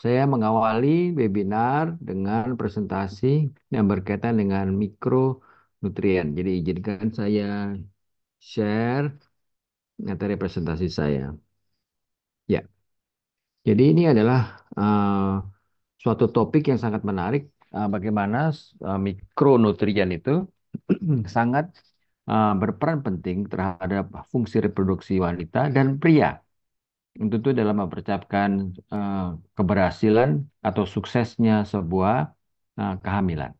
Saya mengawali webinar dengan presentasi yang berkaitan dengan mikronutrien. Jadi izinkan saya share materi presentasi saya. Ya, jadi ini adalah suatu topik yang sangat menarik, bagaimana mikronutrien itu sangat berperan penting terhadap fungsi reproduksi wanita dan pria. Tentu dalam mempersiapkan eh, keberhasilan atau suksesnya sebuah kehamilan.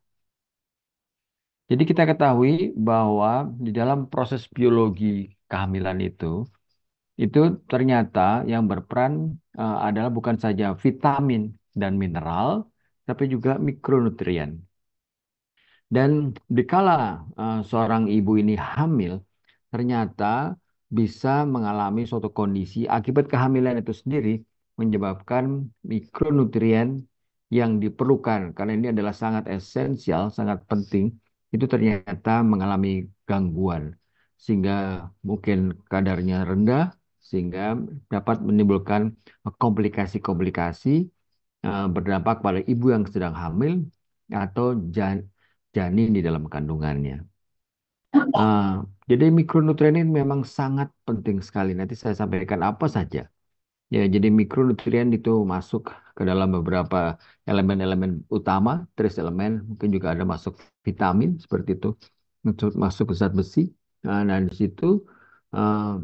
Jadi kita ketahui bahwa di dalam proses biologi kehamilan itu ternyata yang berperan adalah bukan saja vitamin dan mineral, tapi juga mikronutrien. Dan dikala seorang ibu ini hamil, ternyata bisa mengalami suatu kondisi akibat kehamilan itu sendiri menyebabkan mikronutrien yang diperlukan karena ini adalah sangat esensial, sangat penting, itu ternyata mengalami gangguan sehingga mungkin kadarnya rendah sehingga dapat menimbulkan komplikasi-komplikasi berdampak pada ibu yang sedang hamil atau janin di dalam kandungannya. Ah, jadi mikronutrien ini memang sangat penting sekali. Nanti saya sampaikan apa saja. Ya, jadi mikronutrien itu masuk ke dalam beberapa elemen-elemen utama, trace elemen, mungkin juga ada masuk vitamin seperti itu, masuk ke zat besi. Nah, di situ ah,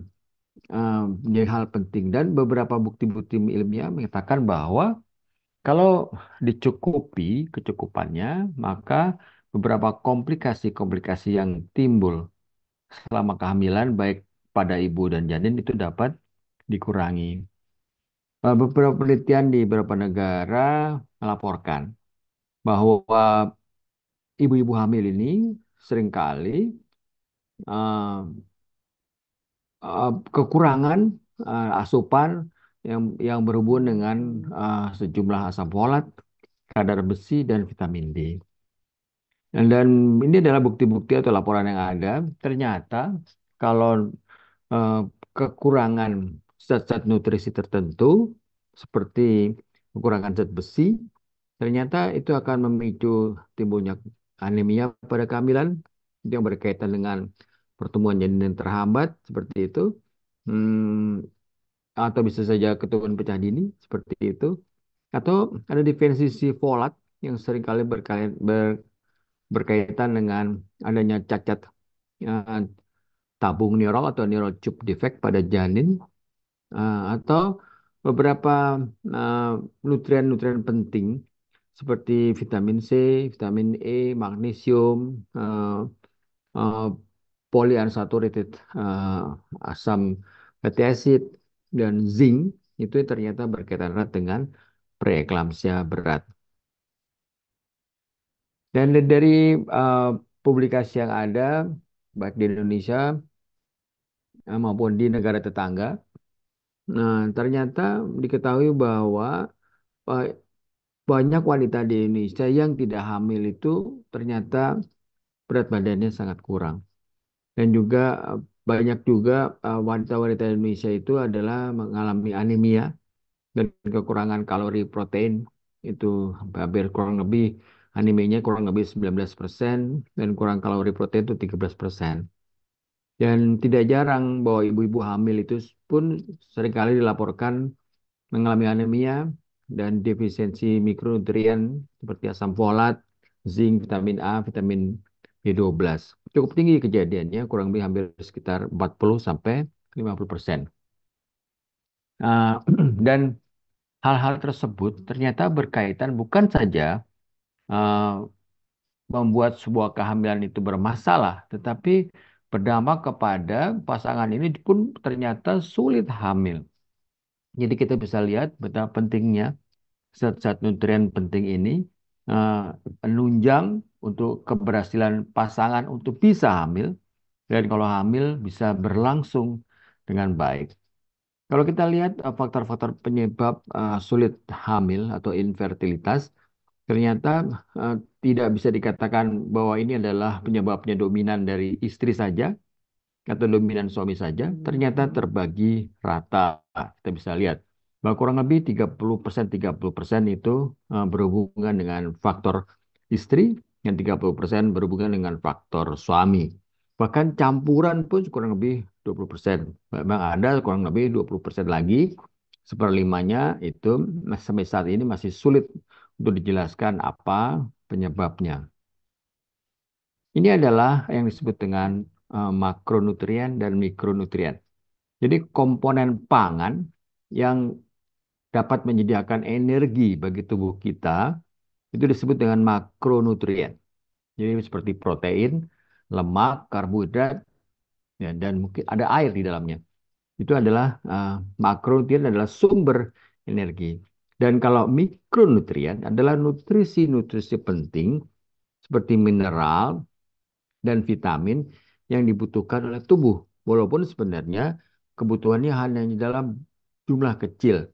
menjadi hal penting dan beberapa bukti-bukti ilmiah menyatakan bahwa kalau dicukupi kecukupannya, maka beberapa komplikasi-komplikasi yang timbul selama kehamilan baik pada ibu dan janin itu dapat dikurangi. Beberapa penelitian di beberapa negara melaporkan bahwa ibu-ibu hamil ini seringkali uh, kekurangan asupan yang berhubungan dengan sejumlah asam folat, kadar besi dan vitamin D. Dan ini adalah bukti-bukti atau laporan yang ada. Ternyata kalau eh, kekurangan zat-zat nutrisi tertentu seperti kekurangan zat besi, ternyata itu akan memicu timbulnya anemia pada kehamilan yang berkaitan dengan pertumbuhan janin yang terhambat seperti itu. Atau bisa saja keturunan pecah dini seperti itu. Atau ada defisiensi folat yang seringkali berkaitan dengan adanya cacat eh, tabung neural atau neural tube defect pada janin atau beberapa eh, nutrien-nutrien penting seperti vitamin C, vitamin E, magnesium, eh, eh, polyunsaturated asam fatty acid dan zinc itu ternyata berkaitan erat dengan preeklamsia berat. Dan dari eh, publikasi yang ada baik di Indonesia maupun di negara tetangga, nah ternyata diketahui bahwa eh, banyak wanita di Indonesia yang tidak hamil itu ternyata berat badannya sangat kurang. Dan juga banyak juga wanita-wanita Indonesia itu adalah mengalami anemia dan kekurangan kalori protein itu hampir kurang lebih anemianya kurang lebih 19% dan kurang kalori protein itu 13%. Dan tidak jarang bahwa ibu-ibu hamil itu pun seringkali dilaporkan mengalami anemia dan defisiensi mikronutrien seperti asam folat, zinc, vitamin A, vitamin B12. Cukup tinggi kejadiannya, kurang lebih hampir sekitar 40 sampai 50%. Ah, dan hal-hal tersebut ternyata berkaitan bukan saja ah, membuat sebuah kehamilan itu bermasalah, tetapi berdampak kepada pasangan ini pun ternyata sulit hamil. Jadi kita bisa lihat betapa pentingnya zat-zat nutrien penting ini eh, menunjang untuk keberhasilan pasangan untuk bisa hamil dan kalau hamil bisa berlangsung dengan baik. Kalau kita lihat faktor-faktor penyebab sulit hamil atau infertilitas, ternyata eh, tidak bisa dikatakan bahwa ini adalah penyebabnya dominan dari istri saja atau dominan suami saja. Ternyata terbagi rata. Kita bisa lihat Bahwa kurang lebih 30% itu berhubungan dengan faktor istri dan 30% berhubungan dengan faktor suami. Bahkan campuran pun kurang lebih 20%. Memang ada kurang lebih 20% lagi, seperlimanya itu sampai saat ini masih sulit untuk dijelaskan apa penyebabnya. Ini adalah yang disebut dengan makronutrien dan mikronutrien. Jadi komponen pangan yang dapat menyediakan energi bagi tubuh kita itu disebut dengan makronutrien. Jadi seperti protein, lemak, karbohidrat, ya, dan mungkin ada air di dalamnya. Itu adalah makronutrien adalah sumber energi. Dan kalau mikronutrien adalah nutrisi-nutrisi penting seperti mineral dan vitamin yang dibutuhkan oleh tubuh. Walaupun sebenarnya kebutuhannya hanya dalam jumlah kecil.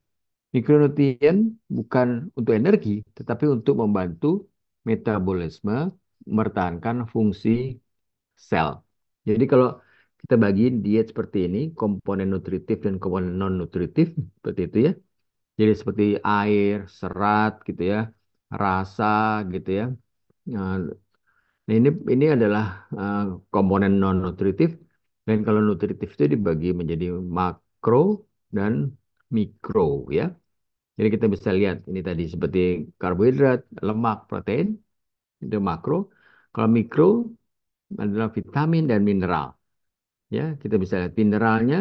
Mikronutrien bukan untuk energi, tetapi untuk membantu metabolisme, mempertahankan fungsi sel. Jadi kalau kita bagiin diet seperti ini, komponen nutritif dan komponen non-nutritif, seperti itu ya. Jadi seperti air, serat gitu ya, rasa gitu ya. Nah, ini adalah eh, komponen non-nutritif. Dan kalau nutritif itu dibagi menjadi makro dan mikro ya. Jadi kita bisa lihat ini tadi seperti karbohidrat, lemak, protein, itu makro. Kalau mikro adalah vitamin dan mineral. Ya, kita bisa lihat mineralnya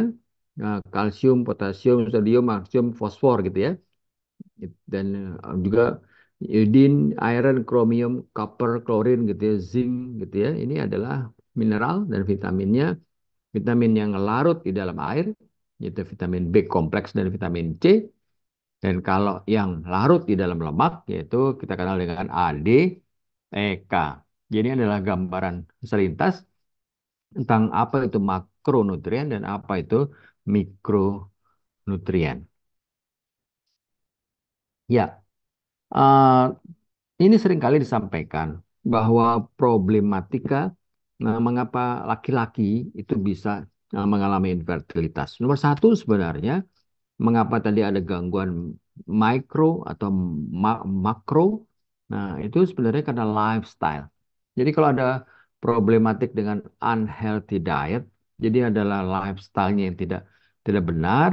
kalsium, potasium, sodium, magnesium, fosfor gitu ya. Dan juga iodin, iron, kromium, copper, klorin gitu ya, zinc gitu ya. Ini adalah mineral dan vitaminnya vitamin yang larut di dalam air, yaitu vitamin B kompleks dan vitamin C. Dan kalau yang larut di dalam lemak, yaitu kita kenal dengan ADEK. Jadi ini adalah gambaran selintas tentang apa itu makronutrien dan apa itu mikronutrien. Ya, eh, ini seringkali disampaikan bahwa problematika mengapa laki-laki itu bisa mengalami infertilitas. Nomor satu sebenarnya mengapa tadi ada gangguan mikro atau makro. Nah, itu sebenarnya karena lifestyle. Jadi kalau ada problematik dengan unhealthy diet, jadi adalah lifestyle-nya yang tidak tidak benar,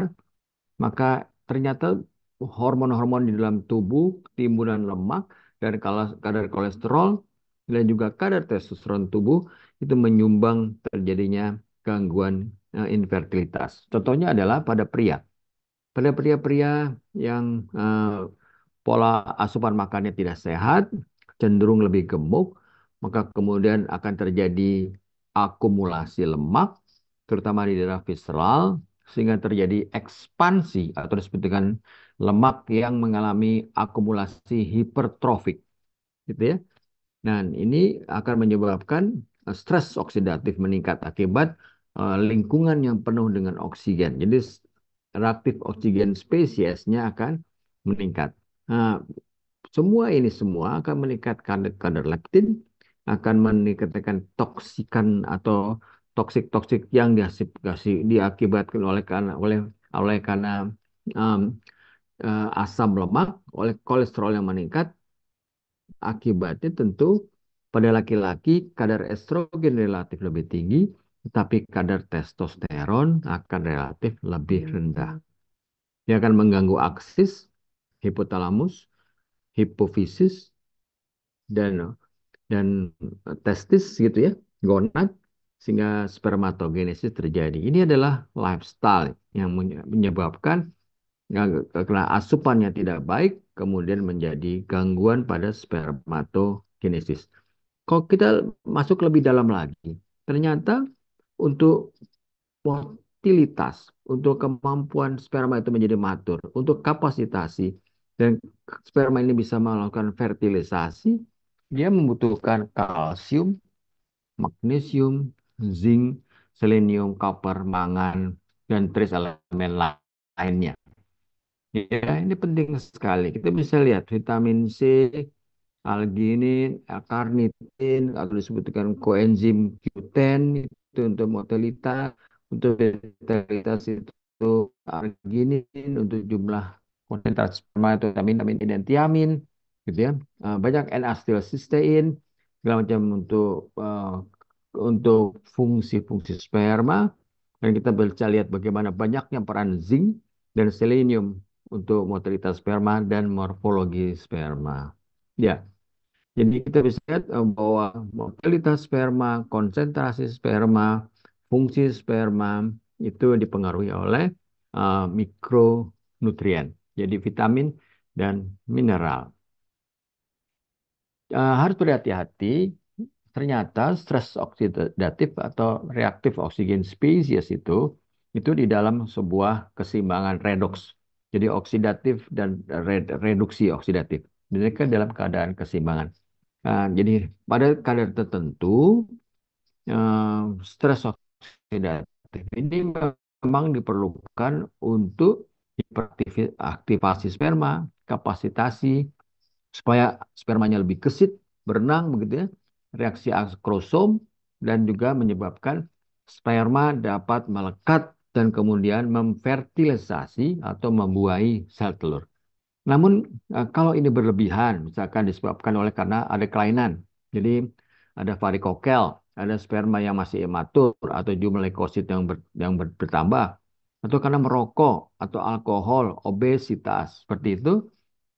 maka ternyata hormon-hormon di dalam tubuh, timbunan lemak, dan kadar kolesterol, dan juga kadar testosteron tubuh itu menyumbang terjadinya gangguan infertilitas. Contohnya adalah pada pria. Pada pria-pria yang pola asupan makannya tidak sehat, cenderung lebih gemuk, maka kemudian akan terjadi akumulasi lemak, terutama di daerah visceral, sehingga terjadi ekspansi atau disebut dengan lemak yang mengalami akumulasi hipertrofik, gitu ya. Dan ini akan menyebabkan stres oksidatif meningkat akibat lingkungan yang penuh dengan oksigen. Jadi reaktif oksigen spesiesnya akan meningkat. Nah, semua akan meningkatkan kadar leptin, akan meningkatkan toksikan atau toksik-toksik yang diakibatkan oleh karena um, asam lemak, oleh kolesterol yang meningkat. Akibatnya tentu pada laki-laki kadar estrogen relatif lebih tinggi, tetapi kadar testosteron akan relatif lebih rendah. Dia akan mengganggu aksis, hipotalamus, hipofisis, dan dan testis gitu ya, gonad, sehingga spermatogenesis terjadi. Ini adalah lifestyle yang menyebabkan karena asupannya tidak baik, kemudian menjadi gangguan pada spermatogenesis. Kalau kita masuk lebih dalam lagi, ternyata untuk motilitas, untuk kemampuan sperma itu menjadi matur, untuk kapasitasi, dan sperma ini bisa melakukan fertilisasi, dia membutuhkan kalsium, magnesium, zinc, selenium, copper, mangan, dan trace elemen lainnya. Ya, ini penting sekali. Kita bisa lihat vitamin C, arginin, karnitin, atau disebutkan koenzim Q10 itu untuk motilitas, untuk vitalitas itu arginin untuk jumlah konsentrasi sperma itu vitamin E dan tiamin, gitu ya. Banyak N-acetylcysteine segala macam untuk fungsi-fungsi sperma. Dan kita bisa lihat bagaimana banyaknya peran zinc dan selenium untuk motilitas sperma dan morfologi sperma. Ya, jadi kita bisa lihat bahwa motilitas sperma, konsentrasi sperma, fungsi sperma itu dipengaruhi oleh mikronutrien, jadi vitamin dan mineral. Harus berhati-hati, ternyata stres oksidatif atau reaktif oksigen spesies itu di dalam sebuah keseimbangan redoks. Jadi oksidatif dan reduksi oksidatif. Mereka dalam keadaan keseimbangan. Jadi pada kadar tertentu eh, stres oksidatif ini memang diperlukan untuk hiperaktivasi sperma, kapasitasi supaya spermanya lebih gesit, berenang begitu ya, reaksi akrosom dan juga menyebabkan sperma dapat melekat dan kemudian memfertilisasi atau membuahi sel telur. Namun kalau ini berlebihan, misalkan disebabkan oleh karena ada kelainan, jadi ada varikokel, ada sperma yang masih imatur atau jumlah leukosit bertambah, atau karena merokok atau alkohol, obesitas seperti itu,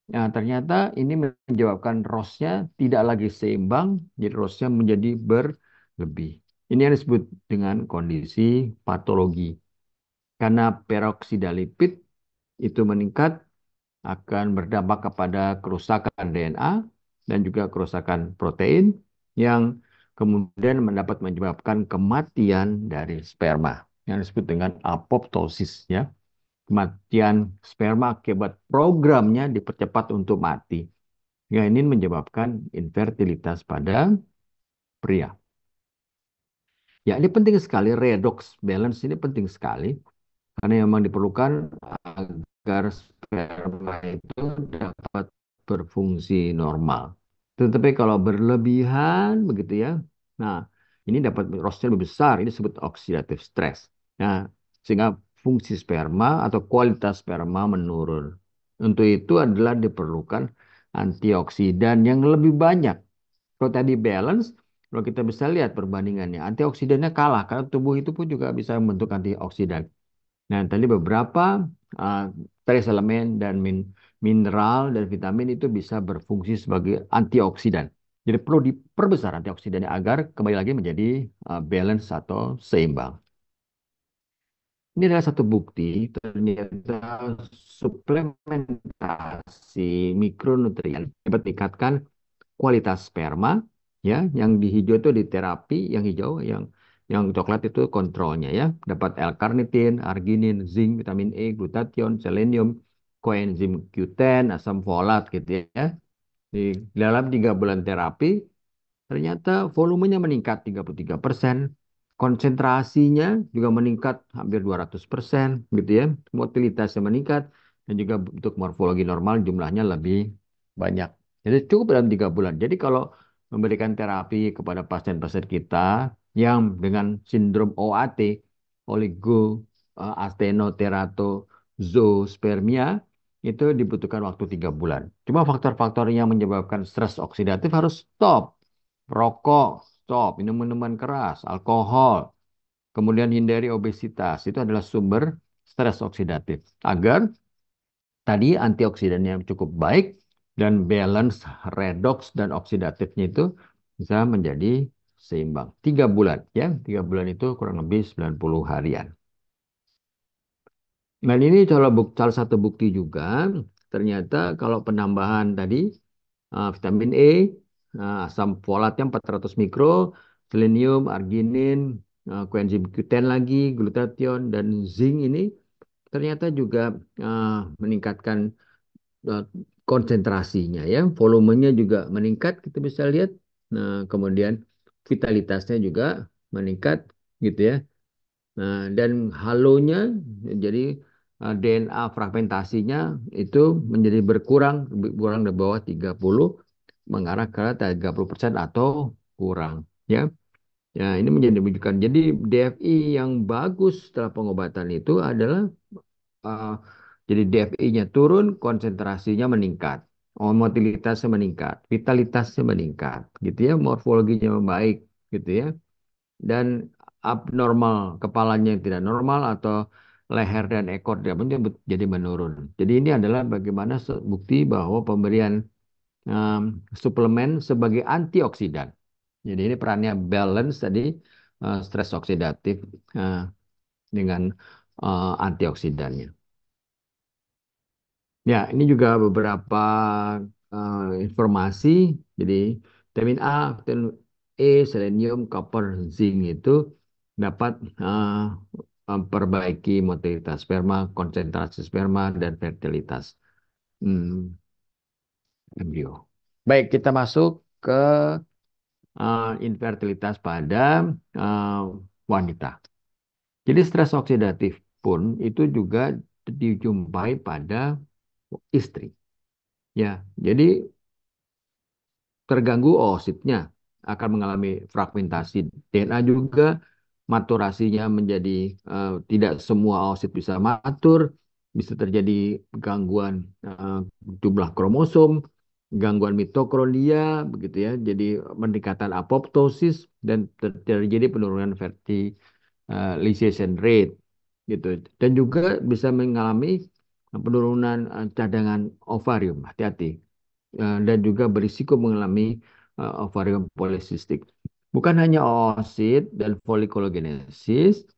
ya, ternyata ini menyebabkan ROS-nya tidak lagi seimbang, jadi ROS-nya menjadi berlebih. Ini yang disebut dengan kondisi patologi. Karena peroksida lipid itu meningkat akan berdampak kepada kerusakan DNA dan juga kerusakan protein yang kemudian menyebabkan kematian dari sperma yang disebut dengan apoptosis ya. Kematian sperma akibat programnya dipercepat untuk mati. Ya, ini menyebabkan infertilitas pada pria. Ya, ini penting sekali, redox balance ini penting sekali karena memang diperlukan agar sperma itu dapat berfungsi normal. Tetapi kalau berlebihan begitu ya, nah ini dapat rosnya lebih besar, ini disebut oxidative stress. Nah, sehingga fungsi sperma atau kualitas sperma menurun. Untuk itu adalah diperlukan antioksidan yang lebih banyak. Kalau tadi balance, kalau kita bisa lihat perbandingannya, antioksidannya kalah karena tubuh itu pun juga bisa membentuk antioksidan. Nah, tadi beberapa uh, trace elemen dan mineral dan vitamin itu bisa berfungsi sebagai antioksidan. Jadi perlu diperbesar antioksidannya agar kembali lagi menjadi balance atau seimbang. Ini adalah satu bukti ternyata suplementasi mikronutrien dapat meningkatkan kualitas sperma ya, yang di hijau itu di terapi, yang hijau yang coklat itu kontrolnya ya, dapat L-karnitin, arginin, zinc, vitamin E, glutathione, selenium, koenzim Q10, asam folat gitu ya. Di dalam 3 bulan terapi ternyata volumenya meningkat 33%, konsentrasinya juga meningkat hampir 200% gitu ya, motilitasnya meningkat, dan juga untuk morfologi normal jumlahnya lebih banyak. Jadi cukup dalam 3 bulan. Jadi kalau memberikan terapi kepada pasien-pasien kita yang dengan sindrom OAT, oligoasteroteratozospermia, itu dibutuhkan waktu 3 bulan. Cuma faktor-faktor yang menyebabkan stres oksidatif harus stop. Rokok, stop. Minum minuman keras, alkohol. Kemudian hindari obesitas. Itu adalah sumber stres oksidatif. Agar tadi antioksidannya cukup baik dan balance redox dan oksidatifnya itu bisa menjadi seimbang. 3 bulan ya. 3 bulan itu kurang lebih 90 harian. Dan ini salah satu bukti juga, ternyata kalau penambahan tadi vitamin E, asam folatnya 400 mikro, selenium, arginin, koenzim Q10 lagi, glutathione, dan zinc ini ternyata juga uh, meningkatkan uh, konsentrasinya ya, volumenya juga meningkat, kita bisa lihat. Nah, kemudian vitalitasnya juga meningkat gitu ya. Nah, dan halonya jadi DNA fragmentasinya itu menjadi berkurang di bawah 30, mengarah ke 30% atau kurang ya. Ya, ini menjadi rujukan. Jadi DFI yang bagus setelah pengobatan itu adalah uh, Jadi DFI-nya turun, konsentrasinya meningkat, motilitasnya meningkat, vitalitasnya meningkat, gitu ya, morfologinya membaik, gitu ya, dan abnormal kepalanya yang tidak normal atau leher dan ekor dia pun jadi menurun. Jadi ini adalah bagaimana bukti bahwa pemberian um, suplemen sebagai antioksidan. Jadi ini perannya balance tadi stres oksidatif uh, dengan antioksidannya. Ya, ini juga beberapa informasi. Jadi vitamin A, vitamin E, selenium, copper, zinc itu dapat memperbaiki motilitas sperma, konsentrasi sperma, dan fertilitas hmm, embrio. Baik, kita masuk ke infertilitas pada eh, wanita. Jadi stres oksidatif pun itu juga dijumpai pada istri. Ya, jadi terganggu oositnya akan mengalami fragmentasi. DNA juga maturasinya menjadi tidak semua oosit bisa matur, bisa terjadi gangguan jumlah kromosom, gangguan mitokondria, begitu ya. Jadi meningkatan apoptosis dan terjadi penurunan fertilization rate, gitu. Dan juga bisa mengalami penurunan cadangan ovarium. Hati-hati dan juga berisiko mengalami ovarium polycystic. Bukan hanya oosit dan folikulogenesis,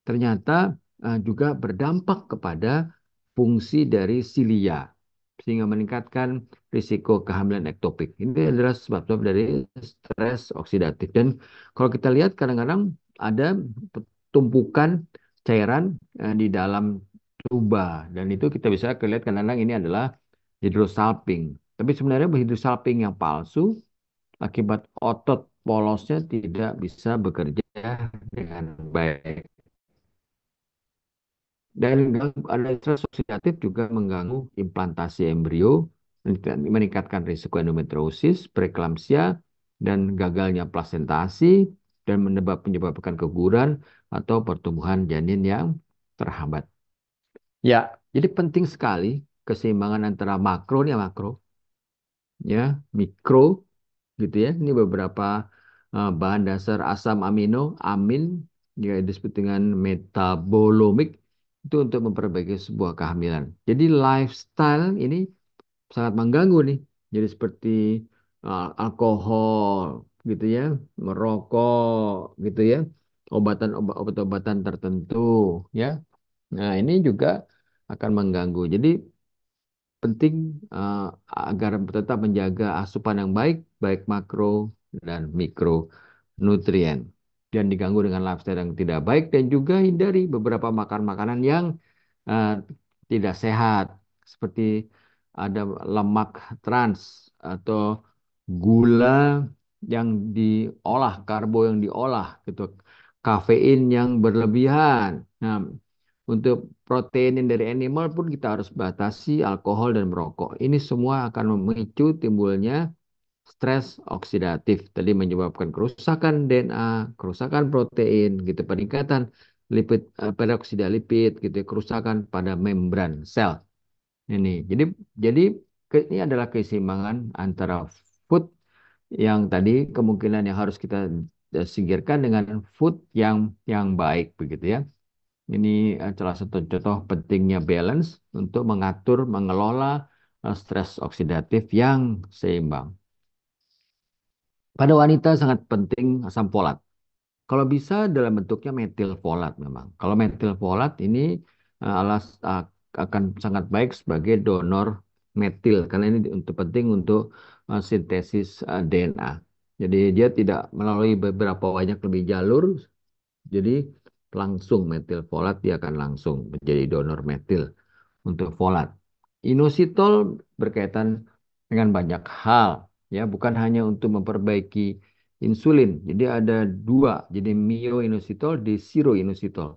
ternyata juga berdampak kepada fungsi dari silia sehingga meningkatkan risiko kehamilan ektopik. Ini adalah sebab-sebab dari stres oksidatif. Dan kalau kita lihat kadang-kadang ada tumpukan cairan di dalam tuba dan itu kita bisa lihat kadang-kadang ini adalah hidrosalping. Tapi sebenarnya hidrosalping yang palsu akibat otot polosnya tidak bisa bekerja dengan baik. Dan ada stres oksidatif juga mengganggu implantasi embrio, meningkatkan risiko endometriosis, preeklamsia, dan gagalnya plasentasi, dan menyebabkan keguguran atau pertumbuhan janin yang terhambat. Ya, jadi penting sekali keseimbangan antara makro nih makro, ya, mikro, gitu ya. Ini beberapa bahan dasar asam amino, amin, yang disebut dengan metabolomik, itu untuk memperbaiki sebuah kehamilan. Jadi lifestyle ini sangat mengganggu nih. Jadi seperti alkohol, gitu ya, merokok, gitu ya, obat-obatan tertentu, ya. Nah, ini juga akan mengganggu. Jadi penting eh, agar tetap menjaga asupan yang baik, baik makro dan mikro nutrien. Dan diganggu dengan lifestyle yang tidak baik dan juga hindari beberapa makan makanan yang eh, tidak sehat seperti ada lemak trans atau gula yang diolah, karbo yang diolah gitu, kafein yang berlebihan. Nah, untuk protein dari animal pun kita harus batasi alkohol dan merokok. Ini semua akan memicu timbulnya stres oksidatif. Tadi menyebabkan kerusakan DNA, kerusakan protein, gitu, peningkatan lipid, peroksida lipid, gitu, ya, kerusakan pada membran sel. Jadi ini adalah keseimbangan antara food yang tadi kemungkinan yang harus kita singkirkan dengan food yang baik, begitu ya. Ini salah satu contoh pentingnya balance untuk mengatur, mengelola stres oksidatif yang seimbang. Pada wanita sangat penting asam folat. Kalau bisa dalam bentuknya metil folat memang. Kalau metil folat ini akan sangat baik sebagai donor metil karena ini untuk penting untuk sintesis DNA. Jadi dia tidak melalui beberapa banyak lebih jalur, jadi langsung metil folat dia akan langsung menjadi donor metil untuk folat. Inositol berkaitan dengan banyak hal, ya, bukan hanya untuk memperbaiki insulin. Jadi ada dua, jadi myoinositol, desiroinositol.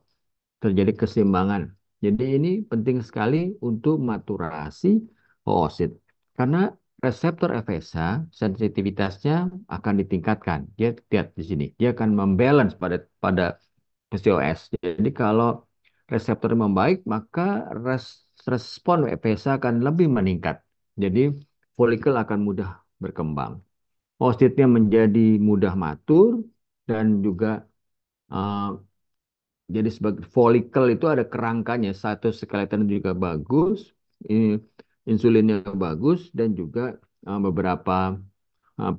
Terjadi keseimbangan. Jadi ini penting sekali untuk maturasi oosit. Karena reseptor FSH sensitivitasnya akan ditingkatkan. Dia lihat di sini, dia akan membalance pada PCOS. Jadi kalau reseptor membaik, maka respon PSA akan lebih meningkat. Jadi folikel akan mudah berkembang. Ostitnya menjadi mudah matur dan juga uh, jadi sebagai folikel itu ada kerangkanya, cytoskeleton juga bagus, i- insulinnya bagus dan juga beberapa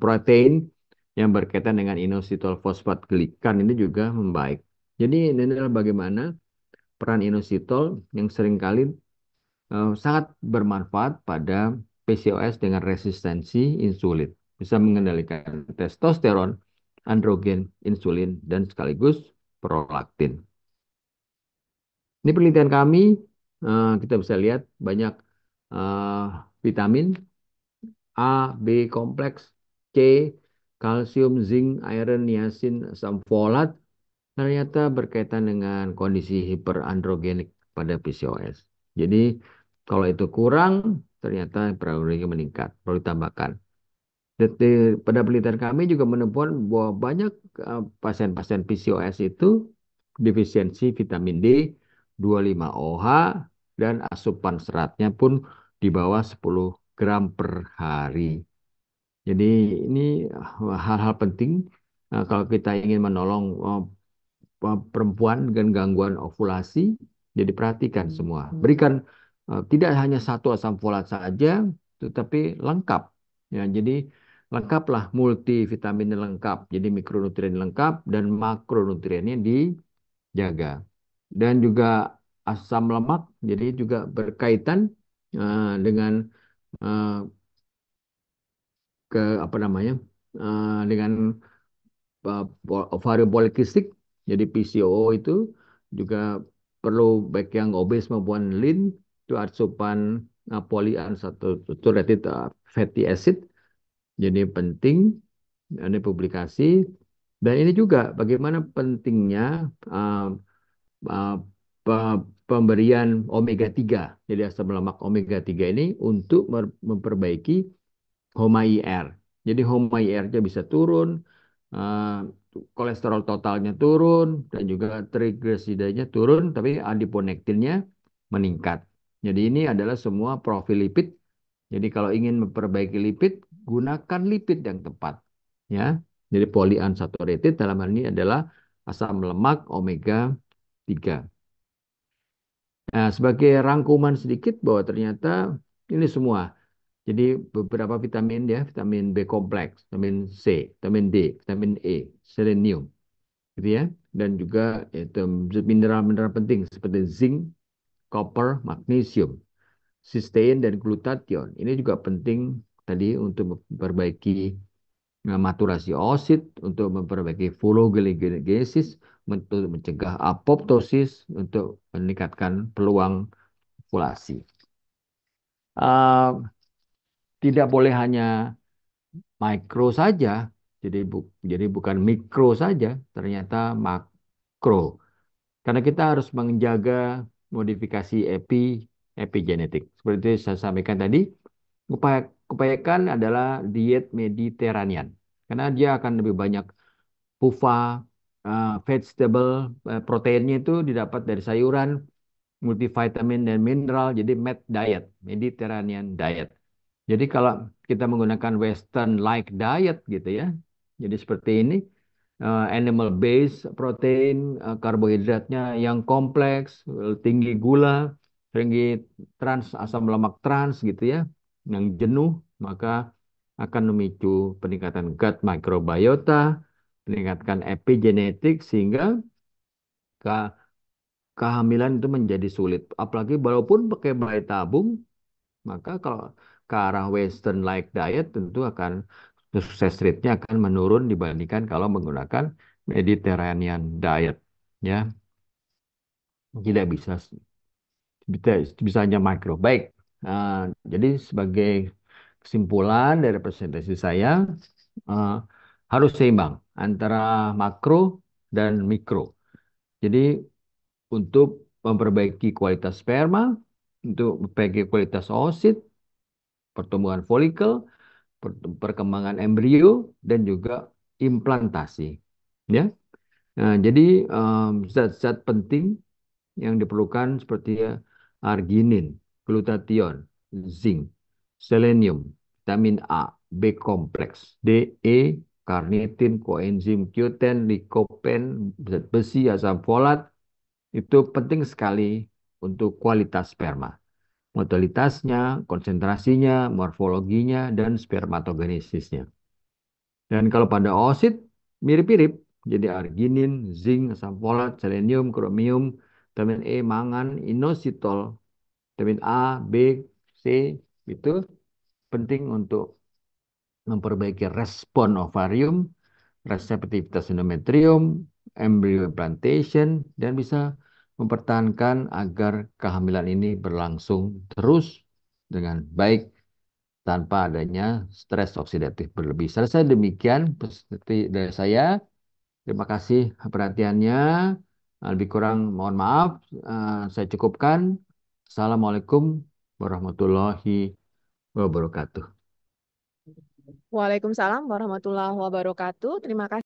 protein yang berkaitan dengan inositol fosfat glikan ini juga membaik. Jadi ini adalah bagaimana peran inositol yang seringkali sangat bermanfaat pada PCOS dengan resistensi insulin. Bisa mengendalikan testosteron, androgen, insulin, dan sekaligus prolaktin. Ini penelitian kami, kita bisa lihat banyak eh, vitamin A, B kompleks, C, kalsium, zinc, iron, niacin, asam folat ternyata berkaitan dengan kondisi hiperandrogenik pada PCOS. Jadi kalau itu kurang, ternyata proteinnya meningkat, perlu ditambahkan. Pada penelitian kami juga menemukan bahwa banyak pasien-pasien PCOS itu defisiensi vitamin D, 25OH, dan asupan seratnya pun di bawah 10 gram per hari. Jadi ini hal-hal penting kalau kita ingin menolong perempuan dengan gangguan ovulasi. Jadi perhatikan semua. Berikan tidak hanya satu asam folat saja, tetapi lengkap. Ya, jadi lengkaplah multivitamin lengkap. Jadi mikronutrien lengkap dan makronutriennya dijaga. Dan juga asam lemak, jadi juga berkaitan dengan eh, ke apa namanya dengan ovarium polikistik, jadi PCO itu juga perlu baik yang obes maupun lean itu asupan polyunsaturated fatty acid. Jadi penting ini publikasi dan ini juga bagaimana pentingnya uh, uh, pemberian omega 3. Jadi asam lemak omega 3 ini untuk memperbaiki HOMA IR. Jadi HOMA IR-nya bisa turun, eh, kolesterol totalnya turun, dan juga trigliseridanya turun, tapi adiponektinnya meningkat. Jadi ini adalah semua profil lipid. Jadi kalau ingin memperbaiki lipid, gunakan lipid yang tepat. Ya, jadi polyunsaturated dalam hal ini adalah asam lemak omega 3. Nah, sebagai rangkuman sedikit bahwa ternyata ini semua jadi beberapa vitamin ya, vitamin B kompleks, vitamin C, vitamin D, vitamin E, selenium, gitu ya. Dan juga itu mineral-mineral penting seperti zinc, copper, magnesium, cysteine dan glutathione. Ini juga penting tadi untuk memperbaiki maturasi oosit, untuk memperbaiki folliculogenesis, untuk mencegah apoptosis, untuk meningkatkan peluang ovulasi. Uh, Tidak boleh hanya mikro saja, jadi bukan mikro saja, ternyata makro. Karena kita harus menjaga modifikasi epigenetik. Seperti saya sampaikan tadi, upayakan adalah diet Mediterranean. Karena dia akan lebih banyak PUFA, vegetable, proteinnya itu didapat dari sayuran, multivitamin dan mineral, jadi MED diet, Mediterranean diet. Jadi kalau kita menggunakan Western like diet gitu ya, jadi seperti ini, animal based protein, karbohidratnya yang kompleks, tinggi gula, tinggi asam lemak trans gitu ya, yang jenuh, maka akan memicu peningkatan gut microbiota, meningkatkan epigenetik sehingga kehamilan itu menjadi sulit. Apalagi walaupun pakai bayi tabung, maka kalau ke arah Western like diet tentu akan sukses rate-nya akan menurun dibandingkan kalau menggunakan Mediterranean diet. Ya, tidak bisa, bisa hanya makro. Baik, eh, jadi sebagai kesimpulan dari presentasi saya eh, harus seimbang antara makro dan mikro. Jadi untuk memperbaiki kualitas sperma, untuk memperbaiki kualitas oosit, pertumbuhan folikel, perkembangan embrio, dan juga implantasi. Ya, nah, jadi zat-zat penting yang diperlukan seperti arginin. glutathione, zinc, selenium, vitamin A, B kompleks, D, E, karnitin, koenzim Q10, likopen, zat besi, asam folat, itu penting sekali untuk kualitas sperma. Motalitasnya, konsentrasinya, morfologinya, dan spermatogenesisnya. Dan kalau pada oosit, mirip-mirip. Jadi arginin, zinc, asam folat, selenium, kromium, vitamin E, mangan, inositol, vitamin A, B, C, itu penting untuk memperbaiki respon ovarium, reseptivitas endometrium, embryo implantation, dan bisa mempertahankan agar kehamilan ini berlangsung terus dengan baik tanpa adanya stres oksidatif berlebih. Selesai demikian dari saya. Terima kasih perhatiannya. Lebih kurang mohon maaf. Saya cukupkan. Assalamualaikum warahmatullahi wabarakatuh. Waalaikumsalam warahmatullahi wabarakatuh. Terima kasih.